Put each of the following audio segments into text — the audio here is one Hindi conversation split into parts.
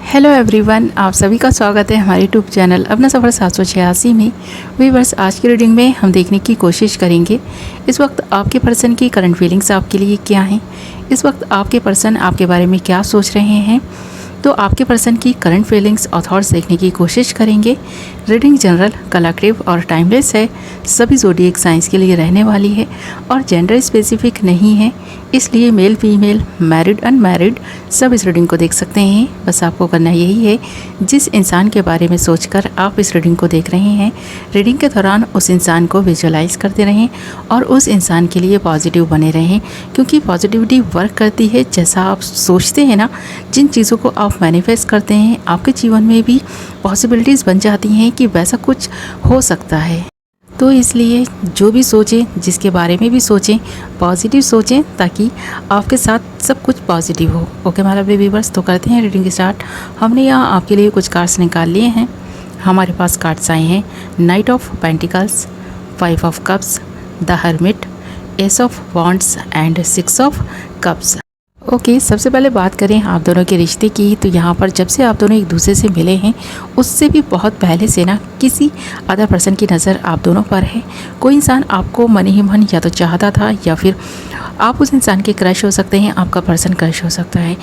हेलो एवरीवन, आप सभी का स्वागत है हमारे यूट्यूब चैनल अपना सफ़र 786 में। व्यूअर्स, आज की रीडिंग में हम देखने की कोशिश करेंगे इस वक्त आपके पर्सन की करंट फीलिंग्स आपके लिए क्या हैं। इस वक्त आपके पर्सन आपके बारे में क्या सोच रहे हैं, तो आपके पर्सन की करंट फीलिंग्स और थॉट्स देखने की कोशिश करेंगे। रीडिंग जनरल, कलेक्टिव और टाइमलेस है, सभी ज़ोडिएक साइंस के लिए रहने वाली है और जेंडर स्पेसिफिक नहीं है, इसलिए मेल फीमेल, मैरिड अनमैरिड सब इस रीडिंग को देख सकते हैं। बस आपको करना यही है, जिस इंसान के बारे में सोचकर आप इस रीडिंग को देख रहे हैं, रीडिंग के दौरान उस इंसान को विजुअलाइज करते रहें और उस इंसान के लिए पॉजिटिव बने रहें, क्योंकि पॉजिटिविटी वर्क करती है। जैसा आप सोचते हैं ना, जिन चीज़ों को आप मैनिफेस्ट करते हैं, आपके जीवन में भी पॉसिबिलिटीज़ बन जाती हैं कि वैसा कुछ हो सकता है। तो इसलिए जो भी सोचें, जिसके बारे में भी सोचें, पॉजिटिव सोचें ताकि आपके साथ सब कुछ पॉजिटिव हो। ओके माय लवली व्यूअर्स, तो करते हैं रीडिंग स्टार्ट। हमने यहाँ आपके लिए कुछ कार्ड्स निकाल लिए हैं। हमारे पास कार्ड्स आए हैं night of pentacles, 5 of cups, the hermit, S of wands and 6 of cups. Okay, सबसे पहले बात करें आप दोनों के रिश्ते की, तो यहाँ पर जब से आप दोनों एक दूसरे से मिले हैं, उससे भी बहुत पहले से ना किसी अदर पर्सन की नज़र आप दोनों पर है। कोई इंसान आपको मन ही मन या तो चाहता था या फिर आप उस इंसान के क्रश हो सकते हैं, आपका पर्सन क्रश हो सकता है।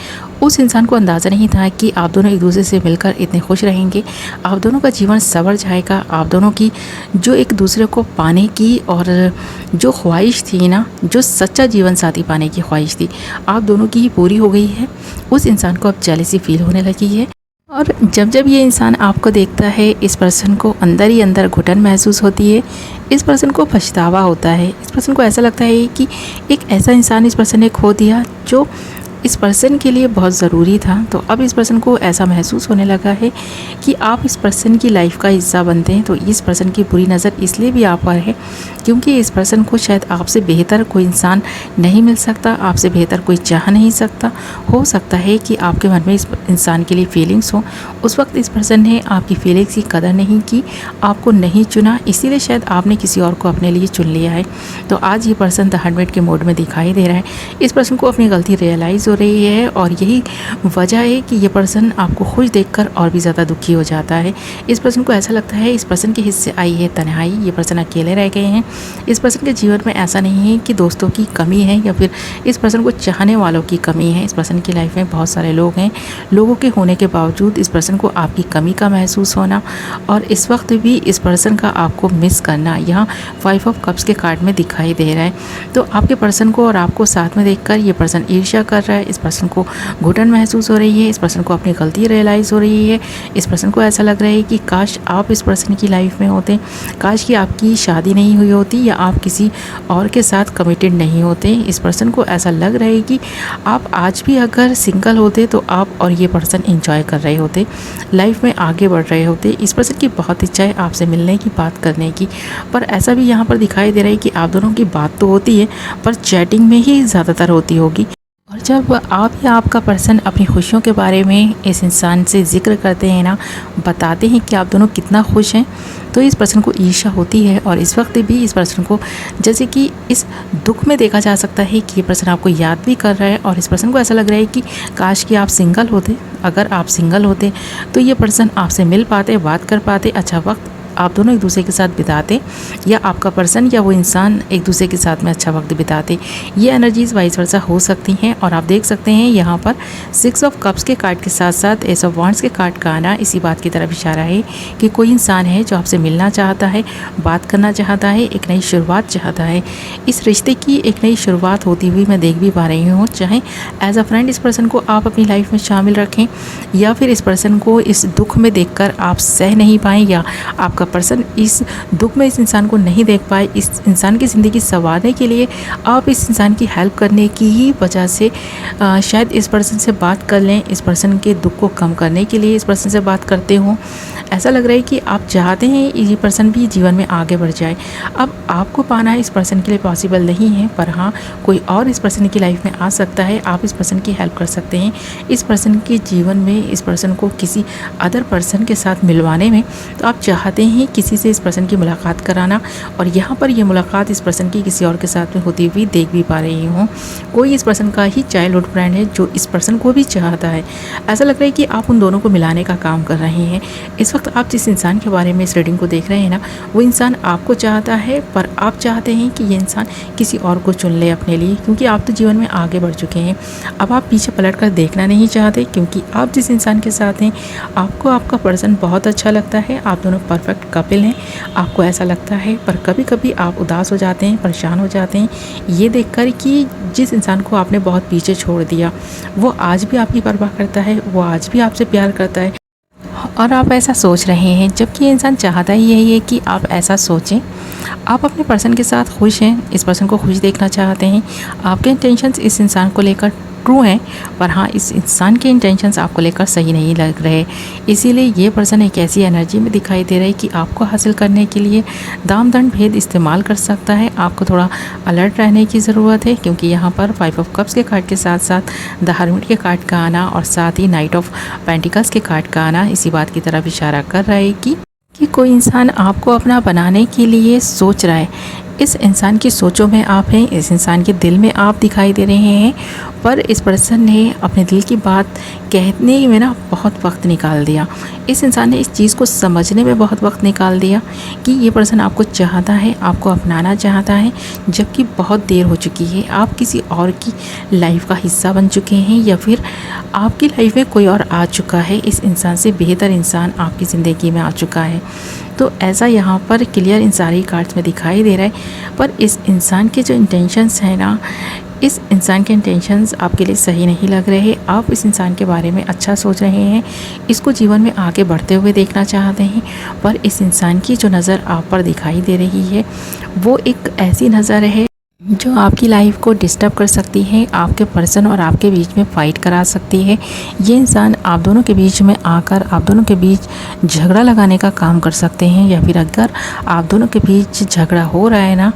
उस इंसान को अंदाज़ा नहीं था कि आप दोनों एक दूसरे से मिलकर इतने खुश रहेंगे, आप दोनों का जीवन संवर जाएगा। आप दोनों की जो एक दूसरे को पाने की और जो ख्वाहिश थी ना, जो सच्चा जीवन साथी पाने की ख्वाहिश थी, आप दोनों की ही पूरी हो गई है। उस इंसान को अब जेलसी फील होने लगी है और जब जब ये इंसान आपको देखता है, इस पर्सन को अंदर ही अंदर घुटन महसूस होती है। इस पर्सन को पछतावा होता है। इस पर्सन को ऐसा लगता है कि एक ऐसा इंसान इस पर्सन ने खो दिया जो इस पर्सन के लिए बहुत ज़रूरी था। तो अब इस पर्सन को ऐसा महसूस होने लगा है कि आप इस पर्सन की लाइफ का हिस्सा बनते हैं। तो इस पर्सन की बुरी नज़र इसलिए भी आप पर है क्योंकि इस पर्सन को शायद आपसे बेहतर कोई इंसान नहीं मिल सकता, आपसे बेहतर कोई चाह नहीं सकता। हो सकता है कि आपके मन में इस इंसान के लिए फीलिंग्स हो। उस वक्त इस पर्सन ने आपकी फीलिंग्स की कदर नहीं की, आपको नहीं चुना, इसीलिए शायद आपने किसी और को अपने लिए चुन लिया है। तो आज ये पर्सन द हर्मिट के मोड में दिखाई दे रहा है। इस पर्सन को अपनी गलती रियलाइज़ हो रही है और यही वजह है कि ये पर्सन आपको खुश देखकर और भी ज़्यादा दुखी हो जाता है। इस पर्सन को ऐसा लगता है इस पर्सन के हिस्से आई है तन्हाई, ये पर्सन अकेले रह गए हैं। इस पर्सन के जीवन में ऐसा नहीं है कि दोस्तों की कमी है या फिर इस पर्सन को चाहने वालों की कमी है। इस पर्सन की लाइफ में बहुत सारे लोग हैं। लोगों के होने के बावजूद इस पर्सन को आपकी कमी का महसूस होना और इस वक्त भी इस पर्सन का आपको मिस करना यहाँ 5 ऑफ कप्स के कार्ड में दिखाई दे रहा है। तो आपके पर्सन को और आपको साथ में देखकर ये पर्सन ईर्ष्या कर रहा है। इस पर्सन को घुटन महसूस हो रही है। इस पर्सन को अपनी गलती रियलाइज़ हो रही है। इस पर्सन को ऐसा लग रहा है कि काश आप इस पर्सन की लाइफ में होते, काश कि आपकी शादी नहीं हुई होती या आप किसी और के साथ कमिटेड नहीं होते। इस पर्सन को ऐसा लग रहा है कि आप आज भी अगर सिंगल होते तो आप और ये पर्सन एंजॉय कर रहे होते, लाइफ में आगे बढ़ रहे होते। इस पर्सन की बहुत इच्छा है आपसे मिलने की, बात करने की, पर ऐसा भी यहाँ पर दिखाई दे रहा है कि आप दोनों की बात तो होती है पर चैटिंग में ही ज़्यादातर होती होगी। और जब आप या आपका पर्सन अपनी खुशियों के बारे में इस इंसान से जिक्र करते हैं ना, बताते हैं कि आप दोनों कितना खुश हैं, तो इस पर्सन को ईर्ष्या होती है। और इस वक्त भी इस पर्सन को जैसे कि इस दुख में देखा जा सकता है कि ये पर्सन आपको याद भी कर रहा है और इस पर्सन को ऐसा लग रहा है कि काश कि आप सिंगल होते। अगर आप सिंगल होते तो ये पर्सन आपसे मिल पाते, बात कर पाते, अच्छा वक्त आप दोनों एक दूसरे के साथ बिताते या आपका पर्सन या वो इंसान एक दूसरे के साथ में अच्छा वक्त बिताते। ये एनर्जीज़ वाइस वर्सा हो सकती हैं। और आप देख सकते हैं यहाँ पर 6 ऑफ कप्स के कार्ड के साथ साथ एस ऑफ वॉन्ड्स के कार्ड का आना इसी बात की तरफ इशारा है कि कोई इंसान है जो आपसे मिलना चाहता है, बात करना चाहता है, एक नई शुरुआत चाहता है। इस रिश्ते की एक नई शुरुआत होती हुई मैं देख भी पा रही हूँ। चाहे एज अ फ्रेंड इस पर्सन को आप अपनी लाइफ में शामिल रखें या फिर इस पर्सन को इस दुख में देखकर आप सह नहीं पाएँ या आपका पर्सन इस दुख में इस इंसान को नहीं देख पाए, इस इंसान की ज़िंदगी संवारने के लिए आप इस इंसान की हेल्प करने की ही वजह से शायद इस पर्सन से बात कर लें, इस पर्सन के दुख को कम करने के लिए इस पर्सन से बात करते हो। ऐसा लग रहा है कि आप चाहते हैं ये पर्सन भी जीवन में आगे बढ़ जाए। अब आपको पाना इस पर्सन के लिए पॉसिबल नहीं है, पर हाँ कोई और इस पर्सन की लाइफ में आ सकता है। आप इस पर्सन की हेल्प कर सकते हैं इस पर्सन के जीवन में, इस पर्सन को किसी अदर पर्सन के साथ मिलवाने में। तो आप चाहते हैं किसी से इस पर्सन की मुलाकात कराना, और यहाँ पर ये मुलाकात इस पर्सन की किसी और के साथ में होती हुई देख भी पा रही हूँ। कोई इस पर्सन का ही चाइल्डहुड फ्रेंड है जो इस पर्सन को भी चाहता है। ऐसा लग रहा है कि आप उन दोनों को मिलाने का काम कर रहे हैं। इस वक्त आप जिस इंसान के बारे में इस रीडिंग को देख रहे हैं ना, वो इंसान आपको चाहता है, पर आप चाहते हैं कि ये इंसान किसी और को चुन ले अपने लिए, क्योंकि आप तो जीवन में आगे बढ़ चुके हैं। अब आप पीछे पलट कर देखना नहीं चाहते, क्योंकि आप जिस इंसान के साथ हैं आपको आपका पर्सन बहुत अच्छा लगता है। आप दोनों परफेक्ट कपिल हैं, आपको ऐसा लगता है। पर कभी कभी आप उदास हो जाते हैं, परेशान हो जाते हैं ये देखकर कि जिस इंसान को आपने बहुत पीछे छोड़ दिया वो आज भी आपकी परवाह करता है, वो आज भी आपसे प्यार करता है, और आप ऐसा सोच रहे हैं, जबकि ये इंसान चाहता ही यही है कि आप ऐसा सोचें। आप अपने पर्सन के साथ खुश हैं, इस पर्सन को खुश देखना चाहते हैं। आपके इंटेंशंस इस इंसान को लेकर ट्रू हैं, पर हाँ, इस इंसान के इंटेंशंस आपको लेकर सही नहीं लग रहे। इसीलिए ये पर्सन एक ऐसी एनर्जी में दिखाई दे रहा है कि आपको हासिल करने के लिए दाम दंड भेद इस्तेमाल कर सकता है। आपको थोड़ा अलर्ट रहने की ज़रूरत है, क्योंकि यहाँ पर 5 ऑफ कप्स के कार्ड के साथ साथ द हर्मिट के कार्ड का आना और साथ ही नाइट ऑफ पेंटिकल्स के कार्ड का आना इसी बात की तरफ इशारा कर रहा है कि कोई इंसान आपको अपना बनाने के लिए सोच रहा है। इस इंसान की सोचों में आप हैं, इस इंसान के दिल में आप दिखाई दे रहे हैं, पर इस पर्सन ने अपने दिल की बात कहने में ना बहुत वक्त निकाल दिया। इस इंसान ने इस चीज़ को समझने में बहुत वक्त निकाल दिया कि ये पर्सन आपको चाहता है, आपको अपनाना चाहता है, जबकि बहुत देर हो चुकी है। आप किसी और की लाइफ का हिस्सा बन चुके हैं, या फिर आपकी लाइफ में कोई और आ चुका है। इस इंसान से बेहतर इंसान आपकी ज़िंदगी में आ चुका है। तो ऐसा यहाँ पर क्लियर इन सारी कार्ड्स में दिखाई दे रहा है। पर इस इंसान के जो इंटेंशंस हैं ना, इस इंसान के इंटेंशंस आपके लिए सही नहीं लग रहे। आप इस इंसान के बारे में अच्छा सोच रहे हैं, इसको जीवन में आगे बढ़ते हुए देखना चाहते हैं, पर इस इंसान की जो नज़र आप पर दिखाई दे रही है वो एक ऐसी नज़र है जो आपकी लाइफ को डिस्टर्ब कर सकती है, आपके पर्सन और आपके बीच में फ़ाइट करा सकती है। ये इंसान आप दोनों के बीच में आकर आप दोनों के बीच झगड़ा लगाने का काम कर सकते हैं, या फिर अगर आप दोनों के बीच झगड़ा हो रहा है ना,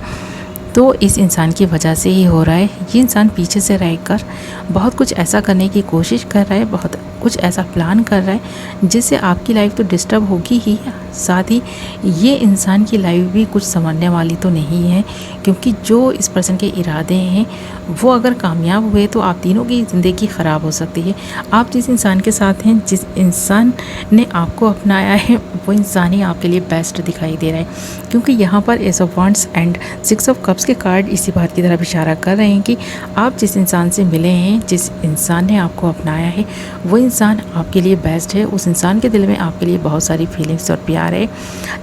तो इस इंसान की वजह से ही हो रहा है। ये इंसान पीछे से रहकर बहुत कुछ ऐसा करने की कोशिश कर रहा है, बहुत कुछ ऐसा प्लान कर रहा है जिससे आपकी लाइफ तो डिस्टर्ब होगी ही, साथ ही ये इंसान की लाइफ भी कुछ संवरने वाली तो नहीं है, क्योंकि जो इस पर्सन के इरादे हैं वो अगर कामयाब हुए तो आप तीनों की ज़िंदगी ख़राब हो सकती है। आप जिस इंसान के साथ हैं, जिस इंसान ने आपको अपनाया है, वो इंसान ही आपके लिए बेस्ट दिखाई दे रहा है, क्योंकि यहाँ पर S of wands and 6 of cups के कार्ड इसी बात की तरफ इशारा कर रहे हैं कि आप जिस इंसान से मिले हैं, जिस इंसान ने आपको अपनाया है, वो इंसान आपके लिए बेस्ट है। उस इंसान के दिल में आपके लिए बहुत सारी फीलिंग्स और प्यार है।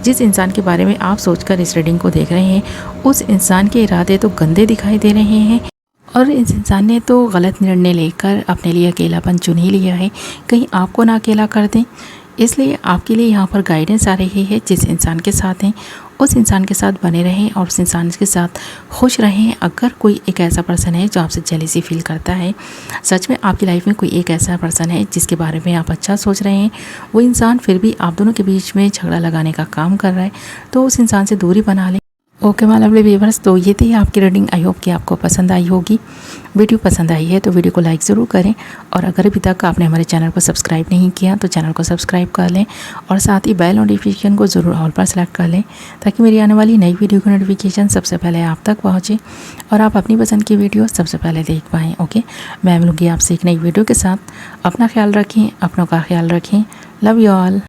जिस इंसान के बारे में आप सोचकर इस रीडिंग को देख रहे हैं, उस इंसान के इरादे तो गंदे दिखाई दे रहे हैं, और इस इंसान ने तो गलत निर्णय लेकर अपने लिए अकेलापन चुन ही लिया है। कहीं आपको ना अकेला कर दें, इसलिए आपके लिए यहाँ पर गाइडेंस आ रही है। जिस इंसान के साथ हैं उस इंसान के साथ बने रहें और उस इंसान के साथ खुश रहें। अगर कोई एक ऐसा पर्सन है जो आपसे जेलसी फील करता है, सच में आपकी लाइफ में कोई एक ऐसा पर्सन है जिसके बारे में आप अच्छा सोच रहे हैं, वो इंसान फिर भी आप दोनों के बीच में झगड़ा लगाने का काम कर रहा है, तो उस इंसान से दूरी बना लें। ओके माय लवली व्यूअर्स, तो ये थी आपकी रीडिंग। आई होप कि आपको पसंद आई होगी। वीडियो पसंद आई है तो वीडियो को लाइक ज़रूर करें, और अगर अभी तक आपने हमारे चैनल को सब्सक्राइब नहीं किया तो चैनल को सब्सक्राइब कर लें, और साथ ही बेल नोटिफिकेशन को ज़रूर ऑल पर सेलेक्ट कर लें, ताकि मेरी आने वाली नई वीडियो की नोटिफिकेशन सबसे पहले आप तक पहुँचे और आप अपनी पसंद की वीडियो सबसे पहले देख पाएँ। ओके, मैं मिलूँगी आपसे एक नई वीडियो के साथ। अपना ख्याल रखें, अपनों का ख्याल रखें। Love you all.